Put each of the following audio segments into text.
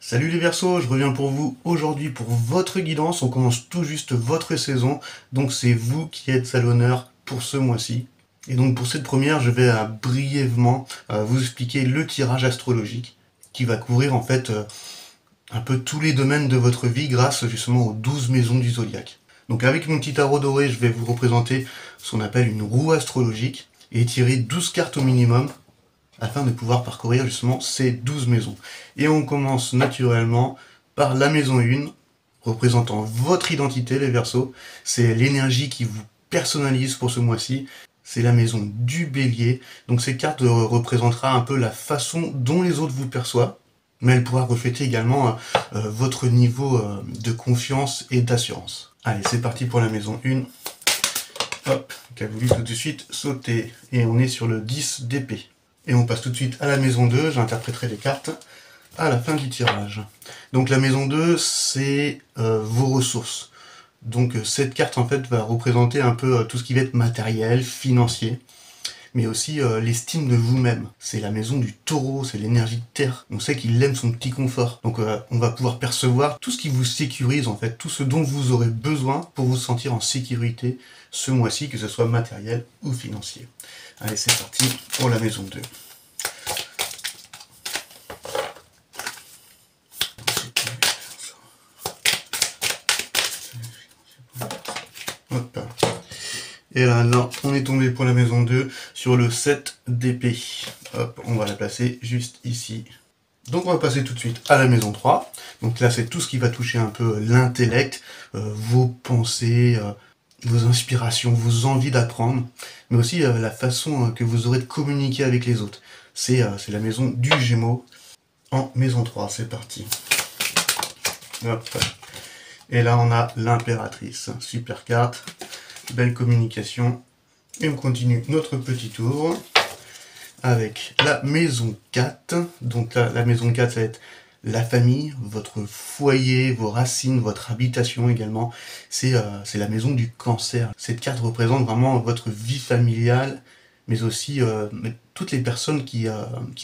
Salut les Verseaux, je reviens pour vous aujourd'hui pour votre guidance. On commence tout juste votre saison, donc c'est vous qui êtes à l'honneur pour ce mois-ci. Et donc pour cette première, je vais brièvement vous expliquer le tirage astrologique qui va couvrir en fait un peu tous les domaines de votre vie grâce justement aux 12 maisons du zodiaque. Donc avec mon petit tarot doré, je vais vous représenter ce qu'on appelle une roue astrologique et tirer 12 cartes au minimum afin de pouvoir parcourir justement ces 12 maisons. Et on commence naturellement par la maison 1, représentant votre identité, les Verseaux. C'est l'énergie qui vous personnalise pour ce mois-ci. C'est la maison du Bélier. Donc ces cartes représentera un peu la façon dont les autres vous perçoivent, mais elle pourra refléter également votre niveau de confiance et d'assurance. Allez, c'est parti pour la maison 1. Hop, qui a voulu tout de suite sauter. Et on est sur le 10 d'épée. Et on passe tout de suite à la maison 2, j'interpréterai les cartes à la fin du tirage. Donc la maison 2, c'est vos ressources. Donc cette carte en fait va représenter un peu tout ce qui va être matériel, financier, mais aussi l'estime de vous-même. C'est la maison du taureau, c'est l'énergie de terre. On sait qu'il aime son petit confort. Donc on va pouvoir percevoir tout ce qui vous sécurise en fait, tout ce dont vous aurez besoin pour vous sentir en sécurité ce mois-ci, que ce soit matériel ou financier. Allez, c'est parti pour la maison 2. Hop. Et là, on est tombé pour la maison 2 sur le 7 d'épée. Hop, on va la placer juste ici. Donc on va passer tout de suite à la maison 3. Donc là, c'est tout ce qui va toucher un peu l'intellect, vos pensées, vos inspirations, vos envies d'apprendre, mais aussi la façon que vous aurez de communiquer avec les autres. C'est la maison du Gémeaux en maison 3, c'est parti. Hop. Et là on a l'impératrice, super carte, belle communication. Et on continue notre petit tour avec la maison 4. Donc là, la maison 4, ça va être la famille, votre foyer, vos racines, votre habitation également. C'est la maison du Cancer. Cette carte représente vraiment votre vie familiale, mais aussi toutes les personnes qui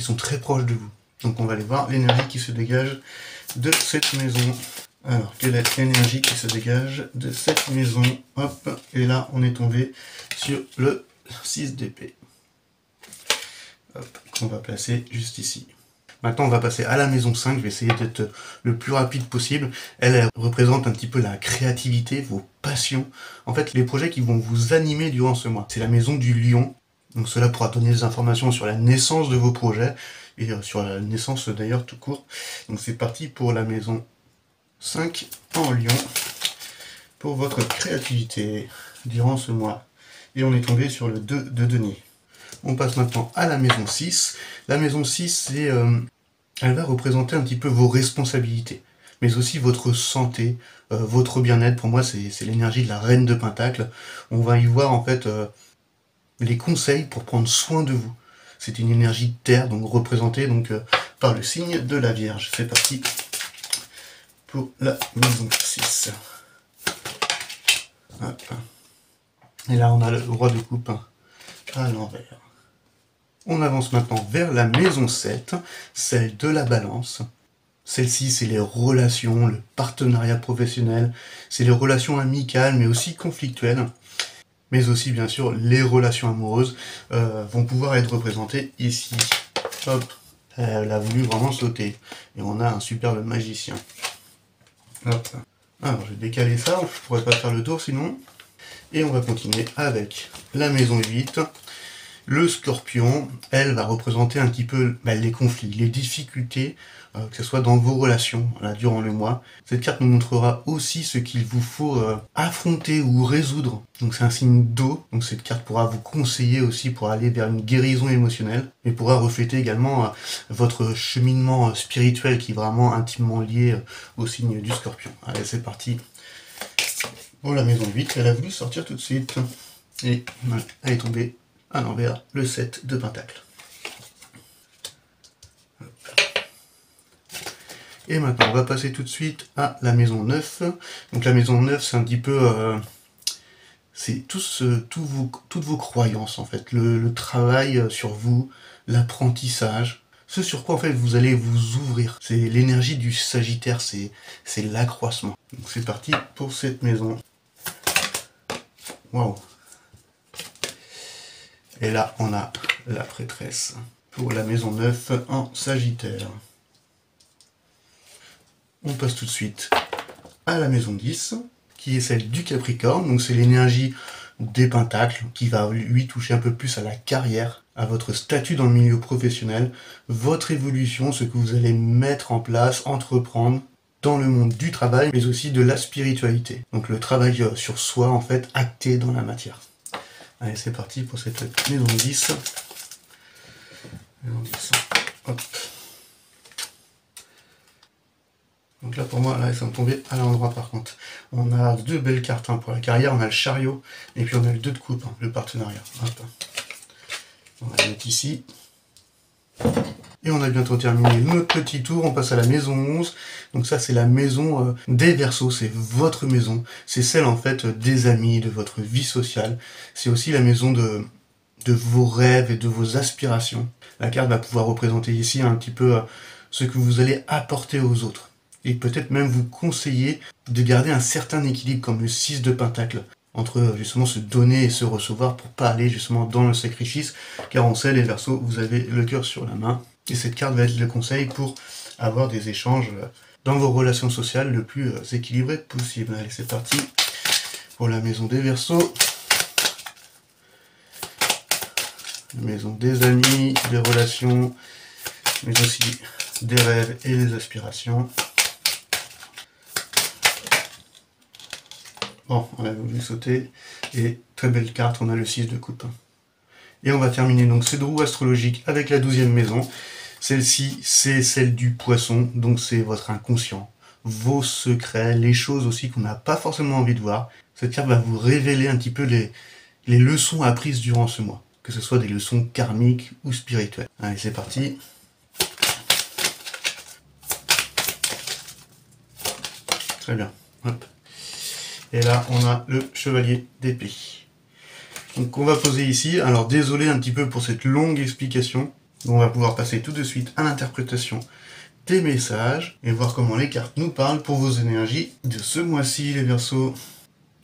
sont très proches de vous. Donc on va aller voir l'énergie qui se dégage de cette maison. Alors, quelle est l'énergie qui se dégage de cette maison? Hop, et là on est tombé sur le 6 d'épée. Hop, qu'on va placer juste ici. Maintenant, on va passer à la maison 5. Je vais essayer d'être le plus rapide possible. Elle représente un petit peu la créativité, vos passions. En fait, les projets qui vont vous animer durant ce mois. C'est la maison du Lion. Donc cela pourra donner des informations sur la naissance de vos projets et sur la naissance d'ailleurs tout court. Donc c'est parti pour la maison 5 en Lion pour votre créativité durant ce mois. Et on est tombé sur le 2 de denier. On passe maintenant à la maison 6. La maison 6, elle va représenter un petit peu vos responsabilités, mais aussi votre santé, votre bien-être. Pour moi, c'est l'énergie de la reine de Pentacle. On va y voir en fait les conseils pour prendre soin de vous. C'est une énergie de terre, donc représentée par le signe de la Vierge. C'est parti pour la maison 6. Hop. Et là, on a le roi de coupe à l'envers. On avance maintenant vers la maison 7, celle de la balance. Celle-ci, c'est les relations, le partenariat professionnel, c'est les relations amicales, mais aussi conflictuelles. Mais aussi, bien sûr, les relations amoureuses vont pouvoir être représentées ici. Hop, elle a voulu vraiment sauter. Et on a un superbe magicien. Hop. Alors, je vais décaler ça, je ne pourrais pas faire le tour sinon. Et on va continuer avec la maison 8. Le Scorpion, elle, va représenter un petit peu les conflits, les difficultés, que ce soit dans vos relations durant le mois. Cette carte nous montrera aussi ce qu'il vous faut affronter ou résoudre. Donc c'est un signe d'eau, donc cette carte pourra vous conseiller aussi pour aller vers une guérison émotionnelle, mais pourra refléter également votre cheminement spirituel qui est vraiment intimement lié au signe du Scorpion. Allez, c'est parti. Bon, la maison 8, elle a voulu sortir tout de suite. Et elle est tombée à l'envers, le 7 de Pentacle. Et maintenant, on va passer tout de suite à la maison 9. Donc la maison 9, c'est un petit peu... c'est toutes vos croyances, en fait. Le travail sur vous, l'apprentissage. Ce sur quoi, en fait, vous allez vous ouvrir. C'est l'énergie du Sagittaire, c'est l'accroissement. Donc c'est parti pour cette maison. Waouh! Et là, on a la prêtresse pour la maison 9 en Sagittaire. On passe tout de suite à la maison 10, qui est celle du Capricorne. Donc c'est l'énergie des Pentacles qui va lui toucher un peu plus à la carrière, à votre statut dans le milieu professionnel, votre évolution, ce que vous allez mettre en place, entreprendre dans le monde du travail, mais aussi de la spiritualité. Donc le travail sur soi, en fait, acté dans la matière. Allez, c'est parti pour cette maison 10. Maison 10. Hop. Donc là, pour moi, là, ça me tombait à l'endroit par contre. On a deux belles cartes pour la carrière. On a le chariot et puis on a le 2 de coupe, le partenariat. Hop. On va le mettre ici. Et on a bientôt terminé notre petit tour. On passe à la maison 11. Donc ça, c'est la maison des Verseaux. C'est votre maison. C'est celle, en fait, des amis, de votre vie sociale. C'est aussi la maison de vos rêves et de vos aspirations. La carte va pouvoir représenter ici un petit peu ce que vous allez apporter aux autres. Et peut-être même vous conseiller de garder un certain équilibre, comme le 6 de Pentacle, entre justement se donner et se recevoir pour pas aller justement dans le sacrifice, car on sait, les Verseaux, vous avez le cœur sur la main. Et cette carte va être le conseil pour avoir des échanges dans vos relations sociales le plus équilibré possible. Allez, c'est parti pour la maison des Verseaux. La maison des amis, des relations, mais aussi des rêves et des aspirations. Bon, on a voulu sauter, et très belle carte, on a le 6 de coupe. Et on va terminer donc cette roue astrologique avec la 12e maison. Celle-ci, c'est celle du poisson, donc c'est votre inconscient, vos secrets, les choses aussi qu'on n'a pas forcément envie de voir. Cette carte va vous révéler un petit peu les leçons apprises durant ce mois, que ce soit des leçons karmiques ou spirituelles. Allez, c'est parti. Très bien. Hop. Et là, on a le chevalier d'épée. Donc on va poser ici. Alors désolé un petit peu pour cette longue explication. On va pouvoir passer tout de suite à l'interprétation des messages et voir comment les cartes nous parlent pour vos énergies de ce mois-ci, les Verseaux.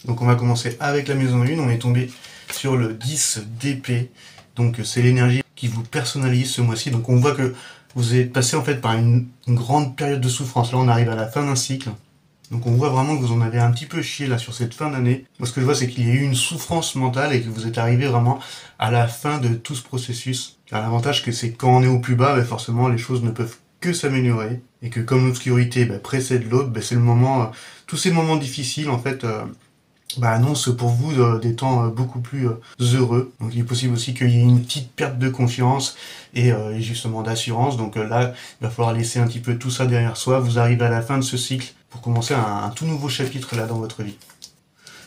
Donc on va commencer avec la maison 1. On est tombé sur le 10 d'épée. Donc c'est l'énergie qui vous personnalise ce mois-ci. Donc on voit que vous êtes passé en fait par une grande période de souffrance. Là on arrive à la fin d'un cycle. Donc on voit vraiment que vous en avez un petit peu chié là sur cette fin d'année. Moi ce que je vois c'est qu'il y a eu une souffrance mentale et que vous êtes arrivé vraiment à la fin de tout ce processus. Car l'avantage que c'est quand on est au plus bas, forcément les choses ne peuvent que s'améliorer. Et que comme l'obscurité précède l'aube, c'est le moment, tous ces moments difficiles en fait annoncent pour vous des temps beaucoup plus heureux. Donc il est possible aussi qu'il y ait une petite perte de confiance et justement d'assurance. Donc là il va falloir laisser un petit peu tout ça derrière soi. Vous arrivez à la fin de ce cycle pour commencer un tout nouveau chapitre là dans votre vie.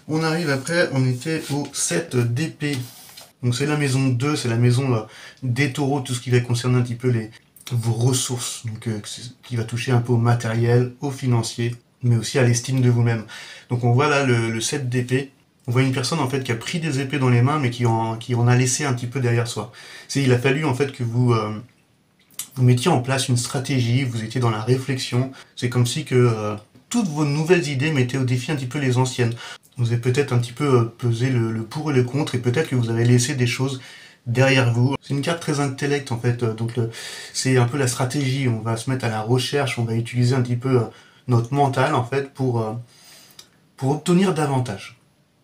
On arrive après, on était au 7 d'épée. Donc c'est la maison 2, c'est la maison des taureaux, tout ce qui va concerner un petit peu vos ressources, donc qui va toucher un peu au matériel, au financier, mais aussi à l'estime de vous-même. Donc on voit là le 7 d'épée. On voit une personne en fait qui a pris des épées dans les mains, mais qui en a laissé un petit peu derrière soi. Il a fallu en fait que vous mettiez en place une stratégie, vous étiez dans la réflexion. C'est comme si que toutes vos nouvelles idées mettaient au défi un petit peu les anciennes. Vous avez peut-être un petit peu pesé le pour et le contre, et peut-être que vous avez laissé des choses derrière vous. C'est une carte très intellect en fait, donc c'est un peu la stratégie. On va se mettre à la recherche, on va utiliser un petit peu notre mental en fait pour obtenir davantage.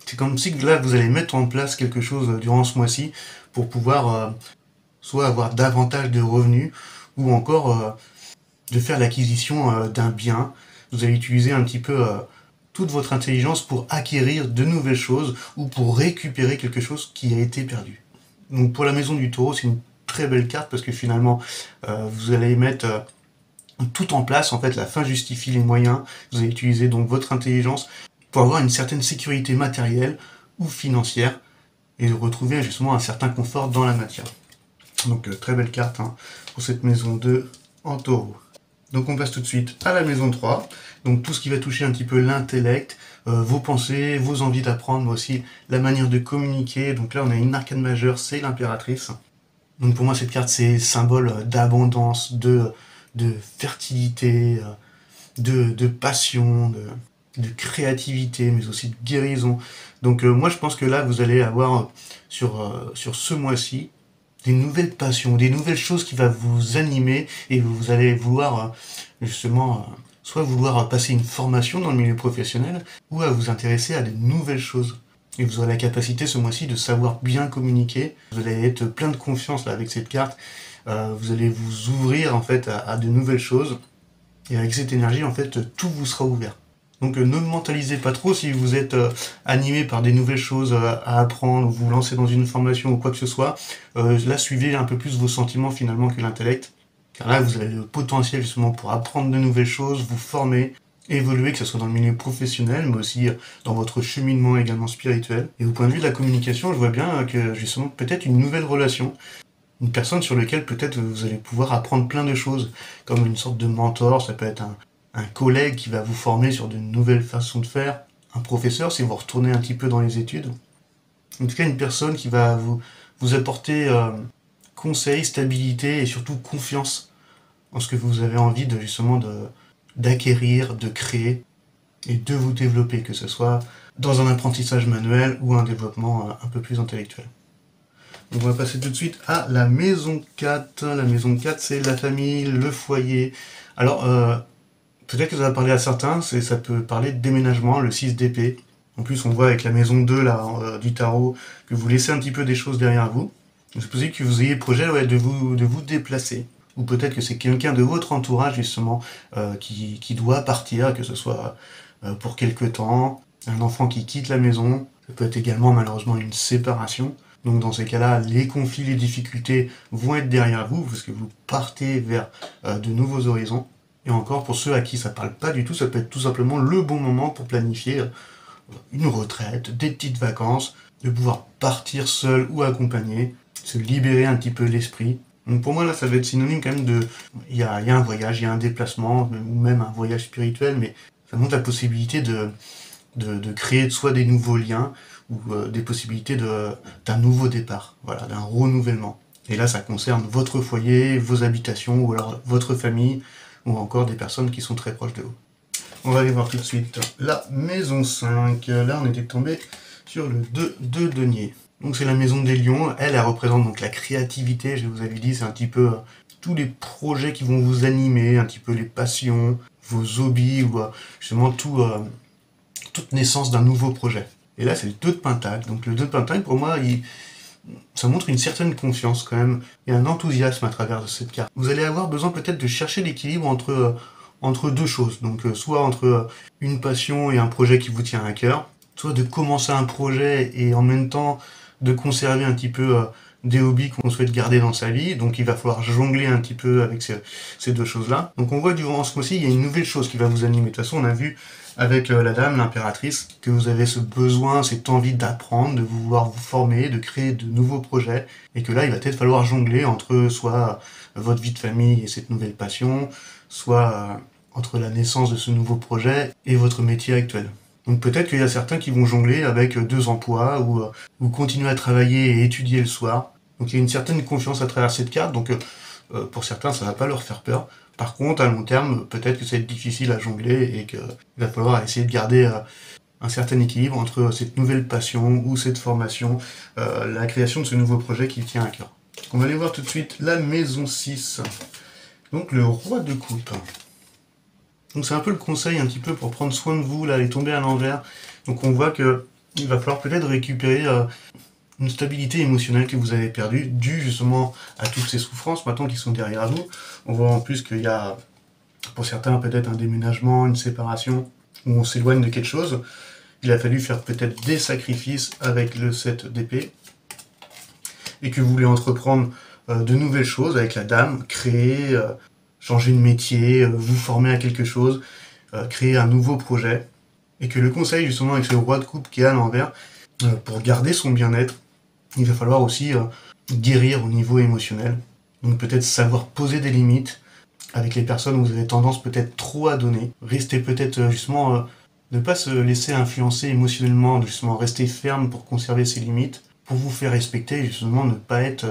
C'est comme si là, vous allez mettre en place quelque chose durant ce mois-ci pour pouvoir soit avoir davantage de revenus ou encore de faire l'acquisition d'un bien. Vous allez utiliser un petit peu toute votre intelligence pour acquérir de nouvelles choses ou pour récupérer quelque chose qui a été perdu. Donc pour la maison du taureau, c'est une très belle carte parce que finalement, vous allez mettre tout en place. En fait, la fin justifie les moyens. Vous allez utiliser donc votre intelligence pour avoir une certaine sécurité matérielle ou financière et retrouver justement un certain confort dans la matière. Donc très belle carte hein, pour cette maison 2 en taureau. Donc on passe tout de suite à la maison 3. Donc tout ce qui va toucher un petit peu l'intellect, vos pensées, vos envies d'apprendre, mais aussi la manière de communiquer. Donc là on a une arcane majeure, c'est l'impératrice. Donc pour moi cette carte c'est symbole d'abondance, de fertilité, de passion, de créativité, mais aussi de guérison. Donc moi je pense que là vous allez avoir sur ce mois-ci des nouvelles passions, des nouvelles choses qui vont vous animer et vous allez vouloir justement soit vouloir passer une formation dans le milieu professionnel ou à vous intéresser à des nouvelles choses. Et vous aurez la capacité ce mois-ci de savoir bien communiquer. Vous allez être plein de confiance là avec cette carte. Vous allez vous ouvrir en fait à de nouvelles choses. Et avec cette énergie, en fait, tout vous sera ouvert. Donc ne mentalisez pas trop si vous êtes animé par des nouvelles choses à apprendre, ou vous lancez dans une formation ou quoi que ce soit. Là, suivez un peu plus vos sentiments finalement que l'intellect. Car là, vous avez le potentiel justement pour apprendre de nouvelles choses, vous former, évoluer, que ce soit dans le milieu professionnel, mais aussi dans votre cheminement également spirituel. Et au point de vue de la communication, je vois bien que justement peut-être une nouvelle relation, une personne sur laquelle peut-être vous allez pouvoir apprendre plein de choses, comme une sorte de mentor, ça peut être un collègue qui va vous former sur de nouvelles façons de faire, un professeur si vous retournez un petit peu dans les études. En tout cas, une personne qui va vous apporter conseils, stabilité et surtout confiance en ce que vous avez envie de justement d'acquérir, de créer et de vous développer, que ce soit dans un apprentissage manuel ou un développement un peu plus intellectuel. Donc on va passer tout de suite à la maison 4. La maison 4, c'est la famille, le foyer. Alors, peut-être que ça va parler à certains, ça peut parler de déménagement, le 6 d'épée. En plus, on voit avec la maison 2 là, du tarot que vous laissez un petit peu des choses derrière vous. C'est possible que vous ayez projet de vous déplacer. Ou peut-être que c'est quelqu'un de votre entourage justement qui doit partir, que ce soit pour quelque temps, un enfant qui quitte la maison. Ça peut être également malheureusement une séparation. Donc dans ces cas-là, les conflits, les difficultés vont être derrière vous, parce que vous partez vers de nouveaux horizons. Et encore, pour ceux à qui ça parle pas du tout, ça peut être tout simplement le bon moment pour planifier une retraite, des petites vacances, de pouvoir partir seul ou accompagné, se libérer un petit peu l'esprit. Donc pour moi là, ça va être synonyme quand même de... Il y a un voyage, il y a un déplacement, ou même un voyage spirituel, mais ça montre la possibilité de créer soit des nouveaux liens, ou des possibilités d'un nouveau départ, voilà, d'un renouvellement. Et là, ça concerne votre foyer, vos habitations, ou alors votre famille, ou encore des personnes qui sont très proches de vous. On va aller voir tout de suite la maison 5. Là, on était tombé sur le 2 de denier. Donc c'est la maison des lions. Elle représente donc la créativité, je vous avais dit, c'est un petit peu tous les projets qui vont vous animer, un petit peu les passions, vos hobbies, ou justement toute naissance d'un nouveau projet. Et là, c'est le 2 de Pentacle. Donc le 2 de Pentacle, pour moi, ça montre une certaine confiance quand même, et un enthousiasme à travers cette carte. Vous allez avoir besoin peut-être de chercher l'équilibre entre deux choses. Donc soit entre une passion et un projet qui vous tient à cœur, soit de commencer un projet et en même temps de conserver un petit peu des hobbies qu'on souhaite garder dans sa vie. Donc il va falloir jongler un petit peu avec ces deux choses-là. Donc on voit durant ce mois-ci, il y a une nouvelle chose qui va vous animer. De toute façon, on a vu avec la dame, l'impératrice, que vous avez ce besoin, cette envie d'apprendre, de vouloir vous former, de créer de nouveaux projets, et que là, il va peut-être falloir jongler entre soit votre vie de famille et cette nouvelle passion, soit entre la naissance de ce nouveau projet et votre métier actuel. Donc peut-être qu'il y a certains qui vont jongler avec 2 emplois, ou continuer à travailler et étudier le soir. Donc il y a une certaine confiance à travers cette carte, donc pour certains, ça va pas leur faire peur. Par contre, à long terme, peut-être que ça va être difficile à jongler et qu'il va falloir essayer de garder un certain équilibre entre cette nouvelle passion ou cette formation, la création de ce nouveau projet qui tient à cœur. On va aller voir tout de suite la maison 6. Donc le roi de coupe. Donc c'est un peu le conseil un petit peu pour prendre soin de vous, là, les tomber à l'envers. Donc on voit que il va falloir peut-être récupérer une stabilité émotionnelle que vous avez perdue, due justement à toutes ces souffrances maintenant qui sont derrière vous. On voit en plus qu'il y a, pour certains, peut-être un déménagement, une séparation, où on s'éloigne de quelque chose. Il a fallu faire peut-être des sacrifices avec le 7 d'épée, et que vous voulez entreprendre de nouvelles choses avec la dame, créer, changer de métier, vous former à quelque chose, créer un nouveau projet, et que le conseil justement avec ce roi de coupe qui est à l'envers, pour garder son bien-être, il va falloir aussi guérir au niveau émotionnel. Donc peut-être savoir poser des limites avec les personnes où vous avez tendance peut-être trop à donner. Rester peut-être justement, ne pas se laisser influencer émotionnellement, justement rester ferme pour conserver ses limites, pour vous faire respecter et justement ne pas être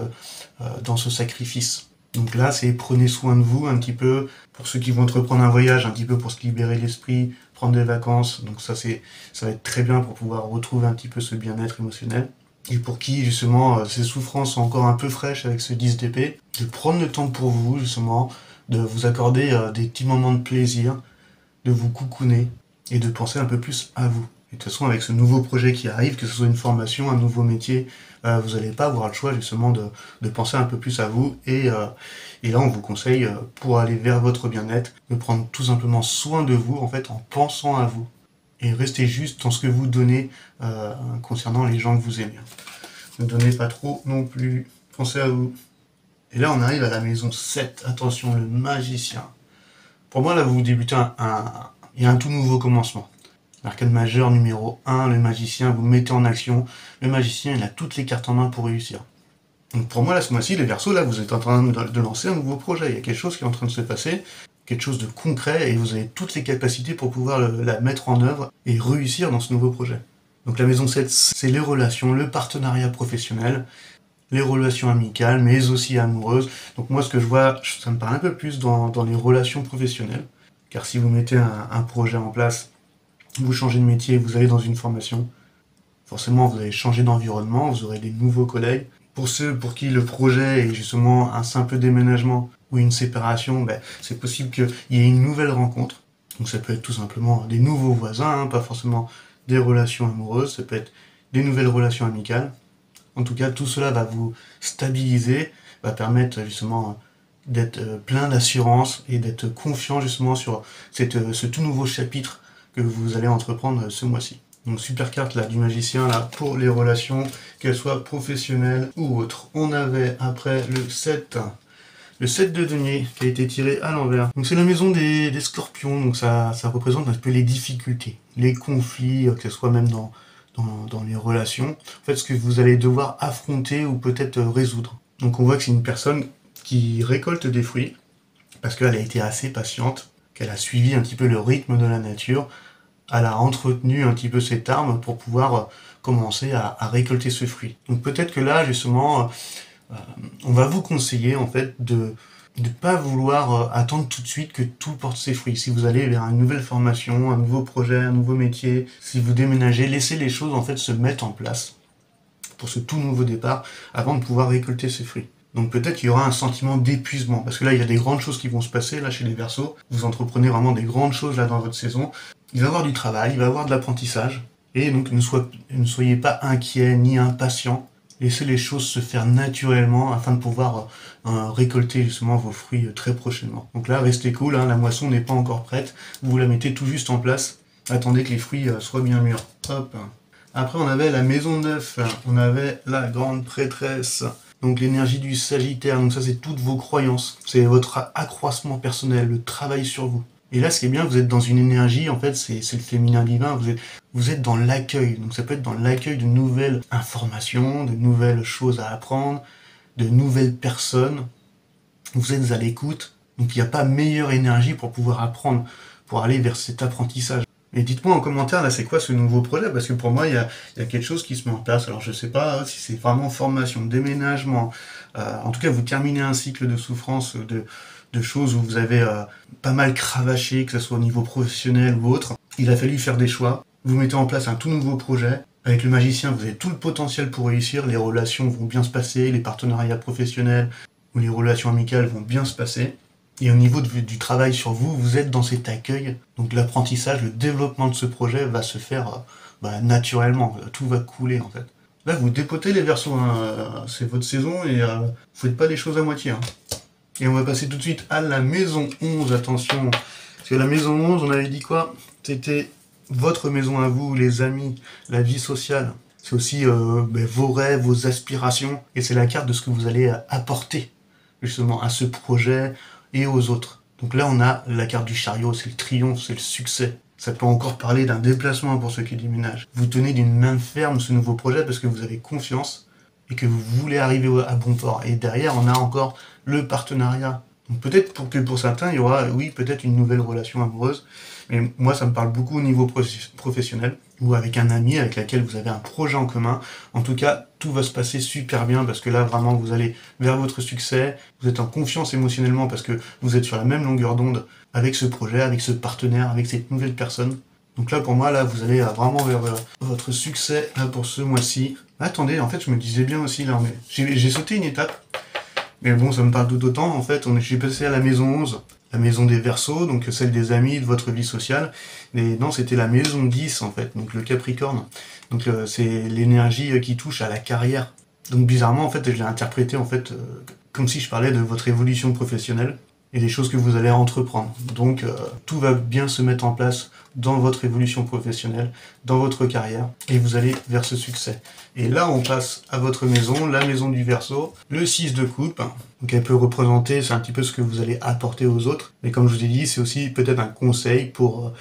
dans ce sacrifice. Donc là, c'est prenez soin de vous un petit peu, pour ceux qui vont entreprendre un voyage, un petit peu pour se libérer l'esprit, prendre des vacances. Donc ça va être très bien pour pouvoir retrouver un petit peu ce bien-être émotionnel. Et pour qui, justement, ces souffrances sont encore un peu fraîches avec ce 10 d'épée, de prendre le temps pour vous, justement, de vous accorder des petits moments de plaisir, de vous coucouner et de penser un peu plus à vous. Et de toute façon, avec ce nouveau projet qui arrive, que ce soit une formation, un nouveau métier, vous n'allez pas avoir le choix justement de penser un peu plus à vous. Et là, on vous conseille, pour aller vers votre bien-être, de prendre tout simplement soin de vous, en fait, en pensant à vous. Et restez juste dans ce que vous donnez concernant les gens que vous aimez. Ne donnez pas trop non plus. Pensez à vous. Et là, on arrive à la maison 7. Attention, le magicien. Pour moi, là, vous débutez il y a un tout nouveau commencement. L'arcane majeur numéro 1, le magicien, vous mettez en action. Le magicien, il a toutes les cartes en main pour réussir. Donc pour moi, là, ce mois-ci, les Verseaux, là, vous êtes en train de lancer un nouveau projet. Il y a quelque chose qui est en train de se passer, quelque chose de concret, et vous avez toutes les capacités pour pouvoir la mettre en œuvre et réussir dans ce nouveau projet. Donc la maison 7, c'est les relations, le partenariat professionnel, les relations amicales, mais aussi amoureuses. Donc moi, ce que je vois, ça me parle un peu plus dans les relations professionnelles. Car si vous mettez un projet en place, vous changez de métier, vous allez dans une formation, forcément vous allez changer d'environnement, vous aurez des nouveaux collègues. Pour ceux pour qui le projet est justement un simple déménagement ou une séparation, c'est possible qu'il y ait une nouvelle rencontre. Donc ça peut être tout simplement des nouveaux voisins, pas forcément des relations amoureuses, ça peut être des nouvelles relations amicales. En tout cas, tout cela va vous stabiliser, va permettre justement d'être plein d'assurance et d'être confiant justement sur ce tout nouveau chapitre que vous allez entreprendre ce mois-ci. Donc super carte là du magicien là pour les relations, qu'elles soient professionnelles ou autres. On avait après le 7 de denier qui a été tiré à l'envers. Donc c'est la maison des scorpions, donc ça représente un peu les difficultés, les conflits, que ce soit même dans les relations. En fait, ce que vous allez devoir affronter ou peut-être résoudre. Donc on voit que c'est une personne qui récolte des fruits, parce qu'elle a été assez patiente, qu'elle a suivi un petit peu le rythme de la nature, elle a entretenu un petit peu cette arme pour pouvoir commencer à récolter ce fruit. Donc peut-être que là, justement, on va vous conseiller en fait de ne pas vouloir attendre tout de suite que tout porte ses fruits. Si vous allez vers une nouvelle formation, un nouveau projet, un nouveau métier, si vous déménagez, laissez les choses en fait se mettre en place pour ce tout nouveau départ avant de pouvoir récolter ses fruits. Donc peut-être qu'il y aura un sentiment d'épuisement, parce que là il y a des grandes choses qui vont se passer là chez les Verseaux. Vous entreprenez vraiment des grandes choses là dans votre saison. Il va y avoir du travail, il va y avoir de l'apprentissage, et donc ne soyez pas inquiet ni impatient. Laissez les choses se faire naturellement afin de pouvoir récolter justement vos fruits très prochainement. Donc là, restez cool, hein, la moisson n'est pas encore prête. Vous la mettez tout juste en place. Attendez que les fruits soient bien mûrs. Hop. Après, on avait la maison 9. On avait la grande prêtresse. Donc l'énergie du Sagittaire. Donc ça, c'est toutes vos croyances. C'est votre accroissement personnel, le travail sur vous. Et là, ce qui est bien, vous êtes dans une énergie, en fait, c'est le féminin divin, vous êtes dans l'accueil. Donc ça peut être dans l'accueil de nouvelles informations, de nouvelles choses à apprendre, de nouvelles personnes. Vous êtes à l'écoute. Donc il n'y a pas meilleure énergie pour pouvoir apprendre, pour aller vers cet apprentissage. Et dites-moi en commentaire, là, c'est quoi ce nouveau projet? Parce que pour moi, il y a quelque chose qui se met en place. Alors je sais pas si c'est vraiment formation, déménagement. En tout cas, vous terminez un cycle de souffrance, de choses où vous avez pas mal cravaché, que ce soit au niveau professionnel ou autre. Il a fallu faire des choix. Vous mettez en place un tout nouveau projet. Avec le magicien, vous avez tout le potentiel pour réussir. Les relations vont bien se passer, les partenariats professionnels ou les relations amicales vont bien se passer. Et au niveau du travail sur vous, vous êtes dans cet accueil. Donc l'apprentissage, le développement de ce projet va se faire naturellement. Tout va couler en fait. Là, vous dépotez les Verseaux, hein. C'est votre saison et vous faites pas les choses à moitié. Hein. Et on va passer tout de suite à la maison 11, attention. Parce que la maison 11, on avait dit quoi? C'était votre maison à vous, les amis, la vie sociale. C'est aussi vos rêves, vos aspirations. Et c'est la carte de ce que vous allez apporter justement à ce projet et aux autres. Donc là, on a la carte du chariot, c'est le triomphe, c'est le succès. Ça peut encore parler d'un déplacement pour ceux qui déménagent. Vous tenez d'une main ferme ce nouveau projet parce que vous avez confiance et que vous voulez arriver à bon port. Et derrière, on a encore le partenariat. Donc peut-être que pour certains, il y aura, oui, peut-être une nouvelle relation amoureuse. Mais moi, ça me parle beaucoup au niveau professionnel, ou avec un ami avec lequel vous avez un projet en commun. En tout cas, tout va se passer super bien parce que là, vraiment, vous allez vers votre succès. Vous êtes en confiance émotionnellement parce que vous êtes sur la même longueur d'onde avec ce projet, avec ce partenaire, avec cette nouvelle personne. Donc là, pour moi, là, vous allez vraiment vers votre succès là, pour ce mois-ci. Attendez, en fait, je me disais bien aussi, là, mais j'ai sauté une étape. Mais bon, ça me parle d'autant, en fait, j'ai passé à la maison 11, la maison des Verseaux, donc celle des amis, de votre vie sociale. Mais non, c'était la maison 10, en fait, donc le Capricorne. Donc c'est l'énergie qui touche à la carrière. Donc bizarrement, en fait, je l'ai interprété, en fait, comme si je parlais de votre évolution professionnelle et des choses que vous allez entreprendre. Donc tout va bien se mettre en place dans votre évolution professionnelle, dans votre carrière, et vous allez vers ce succès. Et là, on passe à votre maison, la maison du Verseau, le 6 de coupe. Donc elle peut représenter, c'est un petit peu ce que vous allez apporter aux autres, mais comme je vous ai dit, c'est aussi peut-être un conseil pour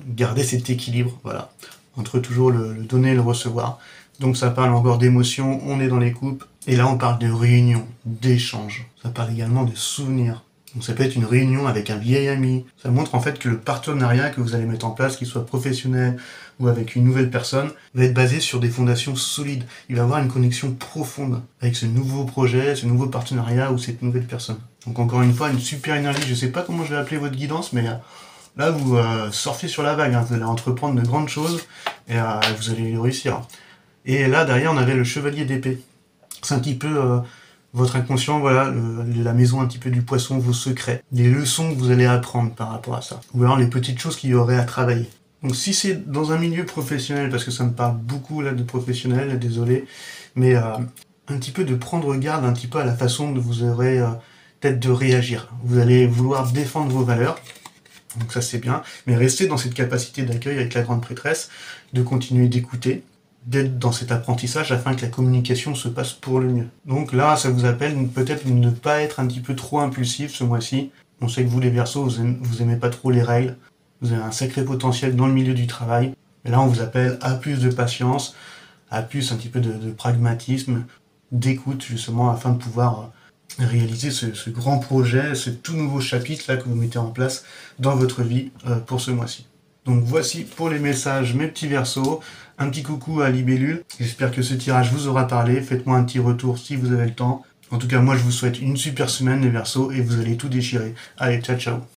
garder cet équilibre, voilà, entre toujours le donner et le recevoir. Donc ça parle encore d'émotions, on est dans les coupes, et là on parle de réunion, d'échange. Ça parle également de souvenirs. Donc ça peut être une réunion avec un vieil ami. Ça montre en fait que le partenariat que vous allez mettre en place, qu'il soit professionnel ou avec une nouvelle personne, va être basé sur des fondations solides. Il va y avoir une connexion profonde avec ce nouveau projet, ce nouveau partenariat ou cette nouvelle personne. Donc encore une fois, une super énergie. Je sais pas comment je vais appeler votre guidance, mais là vous surfez sur la vague. Hein. Vous allez entreprendre de grandes choses et vous allez y réussir. Et là derrière, on avait le chevalier d'épée. C'est un petit peu votre inconscient, voilà, la maison un petit peu du poisson, vos secrets, les leçons que vous allez apprendre par rapport à ça, ou alors les petites choses qu'il y aurait à travailler. Donc si c'est dans un milieu professionnel, parce que ça me parle beaucoup là de professionnel, désolé, mais un petit peu de prendre garde un petit peu à la façon dont vous aurez peut-être de réagir. Vous allez vouloir défendre vos valeurs, donc ça c'est bien, mais restez dans cette capacité d'accueil avec la grande prêtresse, de continuer d'écouter, d'être dans cet apprentissage afin que la communication se passe pour le mieux. Donc là, ça vous appelle peut-être ne pas être un petit peu trop impulsif ce mois-ci. On sait que vous les Verseaux, vous aimez pas trop les règles, vous avez un sacré potentiel dans le milieu du travail, et là on vous appelle à plus de patience, à plus un petit peu de pragmatisme, d'écoute justement afin de pouvoir réaliser ce grand projet, ce tout nouveau chapitre là que vous mettez en place dans votre vie pour ce mois-ci. Donc voici pour les messages, mes petits Verseaux. Un petit coucou à Libellule. J'espère que ce tirage vous aura parlé. Faites-moi un petit retour si vous avez le temps. En tout cas, moi, je vous souhaite une super semaine, les Verseaux, et vous allez tout déchirer. Allez, ciao, ciao.